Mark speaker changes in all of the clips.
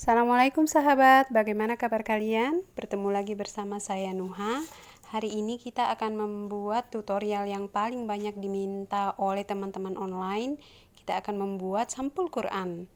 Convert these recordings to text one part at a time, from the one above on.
Speaker 1: Assalamualaikum sahabat, bagaimana kabar kalian? Bertemu lagi bersama saya Nuha. Hari ini kita akan membuat tutorial yang paling banyak diminta oleh teman-teman online. Kita akan membuat sampul Quran.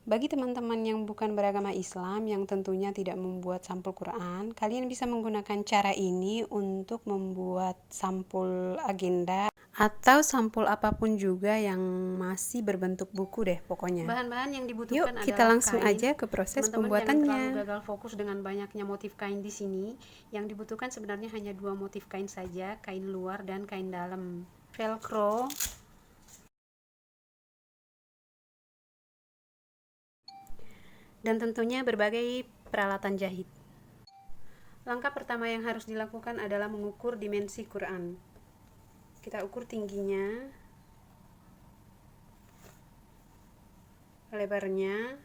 Speaker 1: Bagi teman-teman yang bukan beragama Islam yang tentunya tidak membuat sampul Quran, kalian bisa menggunakan cara ini untuk membuat sampul agenda atau sampul apapun juga yang masih berbentuk buku deh pokoknya. Bahan-bahan yang dibutuhkan adalah
Speaker 2: kita langsung
Speaker 1: kain.
Speaker 2: aja ke proses
Speaker 1: Teman-teman jangan terlalu
Speaker 2: pembuatannya.
Speaker 1: gagal fokus dengan banyaknya motif kain di sini. Yang dibutuhkan sebenarnya hanya 2 motif kain saja, kain luar dan kain dalam. Velcro, dan tentunya berbagai peralatan jahit. Langkah pertama yang harus dilakukan adalah mengukur dimensi Quran. Kita ukur tingginya, lebarnya,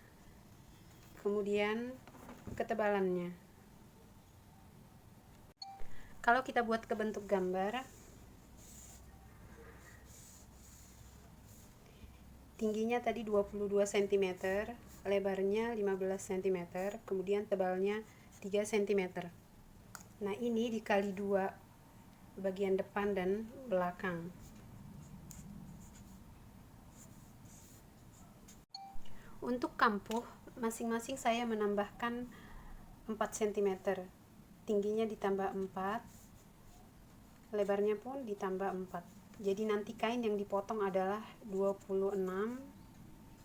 Speaker 1: kemudian ketebalannya. Kalau kita buat ke bentuk gambar, tingginya tadi 22 cm, lebarnya 15 cm, kemudian tebalnya 3 cm. Nah, ini dikali 2 bagian depan dan belakang. Untuk kampuh, masing-masing saya menambahkan 4 cm. Tingginya ditambah 4, lebarnya pun ditambah 4. Jadi nanti kain yang dipotong adalah 26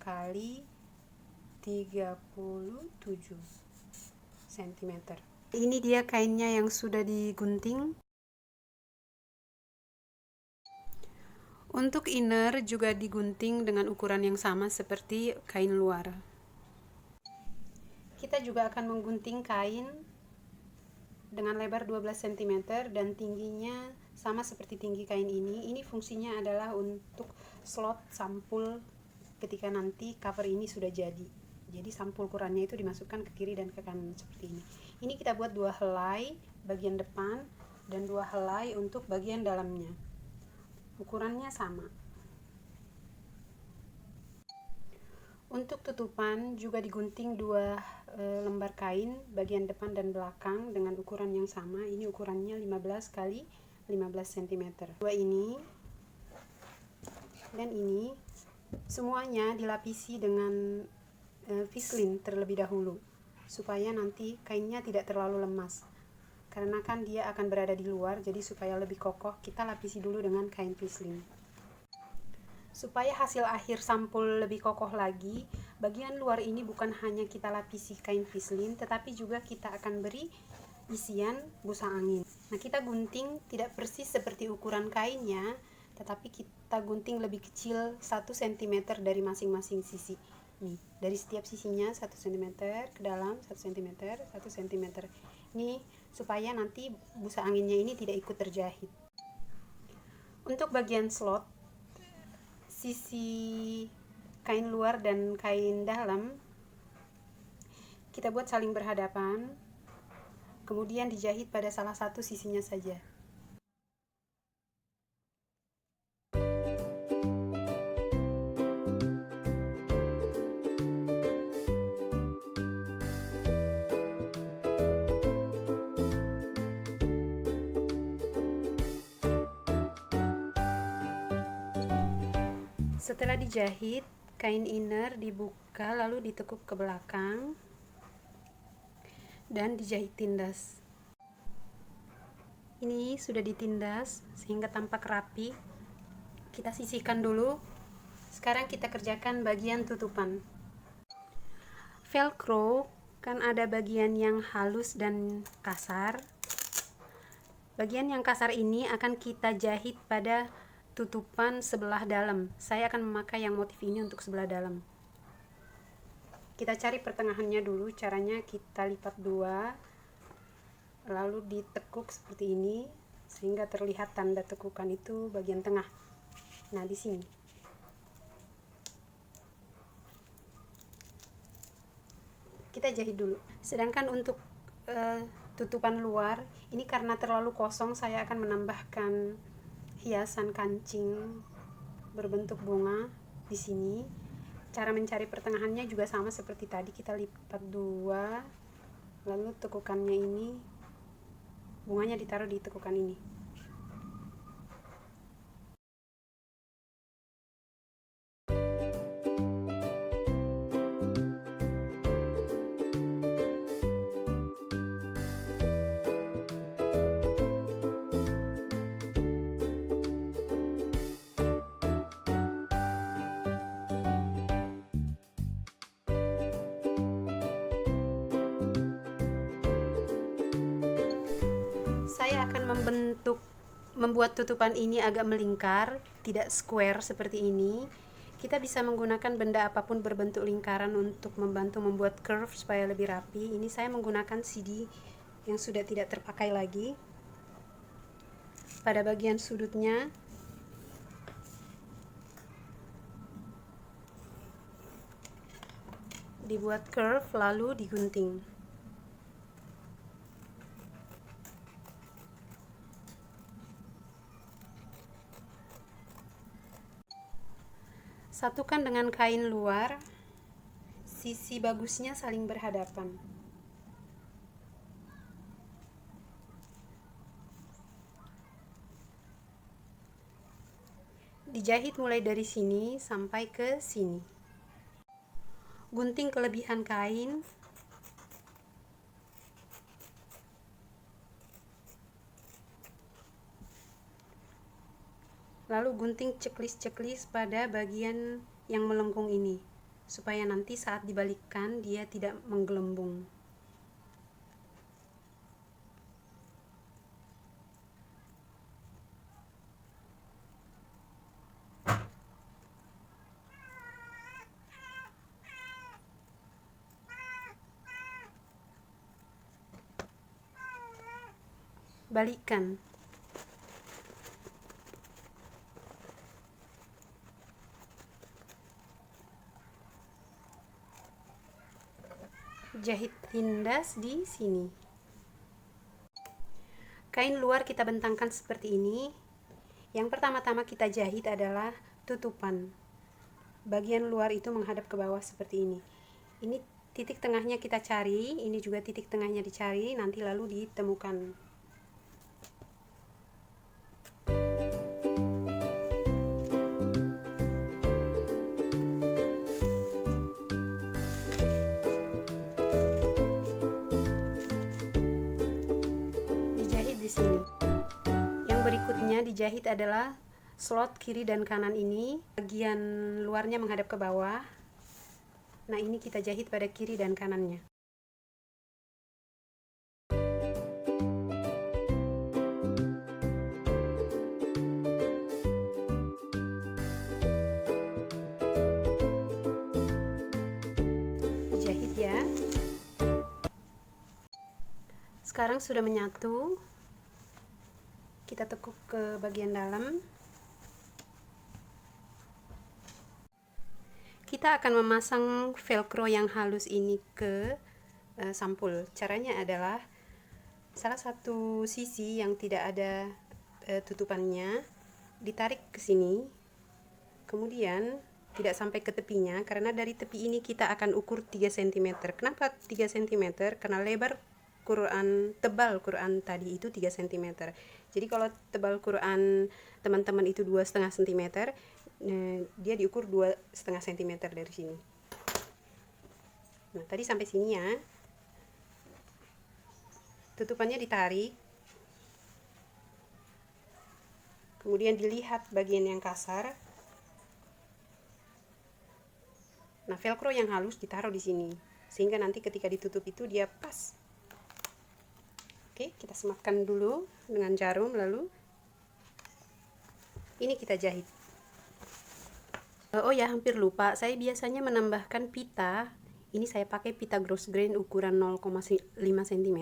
Speaker 1: kali 37 cm. Ini dia kainnya yang sudah digunting. Untuk inner juga digunting dengan ukuran yang sama seperti kain luar. Kita juga akan menggunting kain dengan lebar 12 cm dan tingginya sama seperti tinggi kain ini. Ini fungsinya adalah untuk slot sampul ketika nanti cover ini sudah jadi. Jadi sampul Qurannya itu dimasukkan ke kiri dan ke kanan seperti ini. Ini kita buat 2 helai bagian depan dan 2 helai untuk bagian dalamnya. Ukurannya sama. Untuk tutupan juga digunting 2 lembar kain bagian depan dan belakang dengan ukuran yang sama. Ini ukurannya 15 kali 15 cm. Dua ini dan ini semuanya dilapisi dengan vislin terlebih dahulu supaya nanti kainnya tidak terlalu lemas. Karena kan dia akan berada di luar, jadi supaya lebih kokoh kita lapisi dulu dengan kain vislin. Supaya hasil akhir sampul lebih kokoh lagi, bagian luar ini bukan hanya kita lapisi kain vislin, tetapi juga kita akan beri isian busa angin. Nah, kita gunting tidak persis seperti ukuran kainnya, tetapi kita gunting lebih kecil 1 cm dari masing-masing sisi. Nih, dari setiap sisinya 1 cm ke dalam, 1 cm, 1 cm. Ini supaya nanti busa anginnya ini tidak ikut terjahit. Untuk bagian slot, sisi kain luar dan kain dalam kita buat saling berhadapan, kemudian dijahit pada salah satu sisinya saja. Setelah dijahit, kain inner dibuka lalu ditekuk ke belakang dan dijahit tindas. Ini sudah ditindas sehingga tampak rapi. Kita sisihkan dulu. Sekarang kita kerjakan bagian tutupan. Velcro kan ada bagian yang halus dan kasar. Bagian yang kasar ini akan kita jahit pada tutupan sebelah dalam. Saya akan memakai yang motif ini untuk sebelah dalam. Kita cari pertengahannya dulu. Caranya kita lipat 2, lalu ditekuk seperti ini sehingga terlihat tanda tekukan itu bagian tengah. Nah, di sini. Kita jahit dulu. Sedangkan untuk tutupan luar, ini karena terlalu kosong, saya akan menambahkan hiasan kancing berbentuk bunga di sini. Cara mencari pertengahannya juga sama seperti tadi, kita lipat 2, lalu tekukannya ini, bunganya ditaruh di tekukan ini. Saya akan membuat tutupan ini agak melingkar, tidak square seperti ini. Kita bisa menggunakan benda apapun berbentuk lingkaran untuk membantu membuat curve supaya lebih rapi. Ini saya menggunakan CD yang sudah tidak terpakai lagi. Pada bagian sudutnya dibuat curve lalu digunting. Satukan dengan kain luar, sisi bagusnya saling berhadapan. Dijahit mulai dari sini sampai ke sini. Gunting kelebihan kain. Lalu gunting ceklis-ceklis pada bagian yang melengkung ini, supaya nanti saat dibalikkan dia tidak menggelembung. Balikkan. Jahit tindas di sini. Kain luar kita bentangkan seperti ini. Yang pertama-tama kita jahit adalah tutupan. Bagian luar itu menghadap ke bawah seperti ini. Ini titik tengahnya kita cari, ini juga titik tengahnya dicari, nanti lalu ditemukan. Sini. Yang berikutnya dijahit adalah slot kiri dan kanan ini, bagian luarnya menghadap ke bawah. Nah, ini kita jahit pada kiri dan kanannya. Dijahit ya. Sekarang sudah menyatu. Kita tekuk ke bagian dalam. Kita akan memasang velcro yang halus ini ke sampul. Caranya adalah salah satu sisi yang tidak ada tutupannya ditarik ke sini, kemudian tidak sampai ke tepinya, karena dari tepi ini kita akan ukur 3 cm. Kenapa 3 cm? Karena lebar tebal Quran tadi itu 3 cm. Jadi kalau tebal Quran teman-teman itu 2,5 cm, dia diukur 2,5 cm dari sini. Nah, tadi sampai sini ya. Tutupannya ditarik. Kemudian dilihat bagian yang kasar. Nah, velcro yang halus ditaruh di sini, sehingga nanti ketika ditutup itu dia pas. Oke, kita sematkan dulu dengan jarum, lalu ini kita jahit. Oh ya, hampir lupa, saya biasanya menambahkan pita. Ini saya pakai pita grosgrain ukuran 0,5 cm.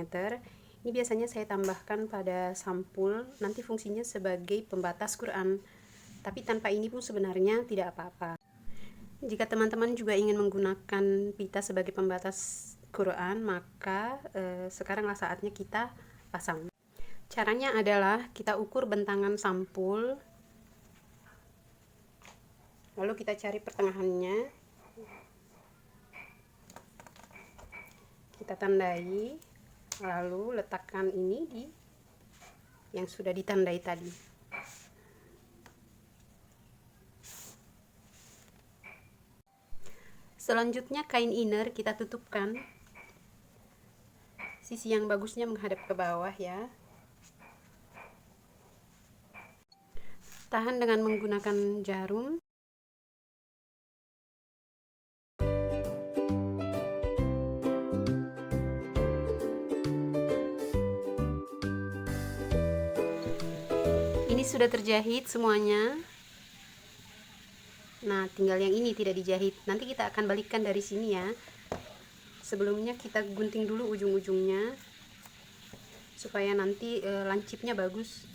Speaker 1: Ini biasanya saya tambahkan pada sampul, nanti fungsinya sebagai pembatas Quran. Tapi tanpa ini pun sebenarnya tidak apa-apa. Jika teman-teman juga ingin menggunakan pita sebagai pembatas Quran, maka sekaranglah saatnya kita pasang. Caranya adalah kita ukur bentangan sampul, lalu kita cari pertengahannya, Kita tandai, lalu letakkan ini di yang sudah ditandai tadi. Selanjutnya kain inner kita tutupkan. Sisi yang bagusnya menghadap ke bawah ya. Tahan dengan menggunakan jarum. Ini sudah terjahit semuanya. Nah, tinggal yang ini tidak dijahit. Nanti kita akan balikkan dari sini ya. Sebelumnya kita gunting dulu ujung-ujungnya supaya nanti lancipnya bagus.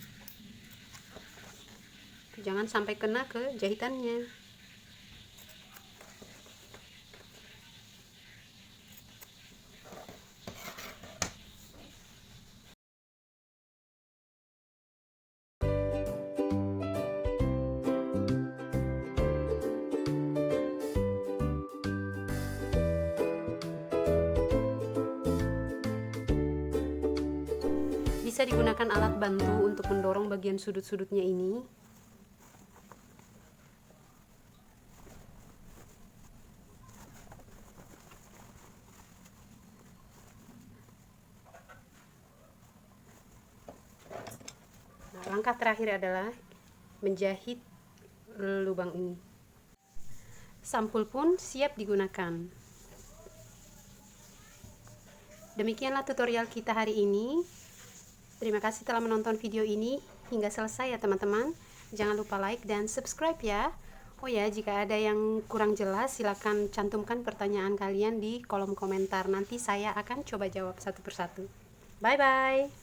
Speaker 1: Jangan sampai kena ke jahitannya. Bisa digunakan alat bantu untuk mendorong bagian sudut-sudutnya ini. Nah, langkah terakhir adalah menjahit lubang ini. Sampul pun siap digunakan. Demikianlah tutorial kita hari ini. Terima kasih telah menonton video ini hingga selesai ya teman-teman. Jangan lupa like dan subscribe ya. Oh ya, jika ada yang kurang jelas silakan cantumkan pertanyaan kalian di kolom komentar. Nanti saya akan coba jawab satu persatu. Bye bye.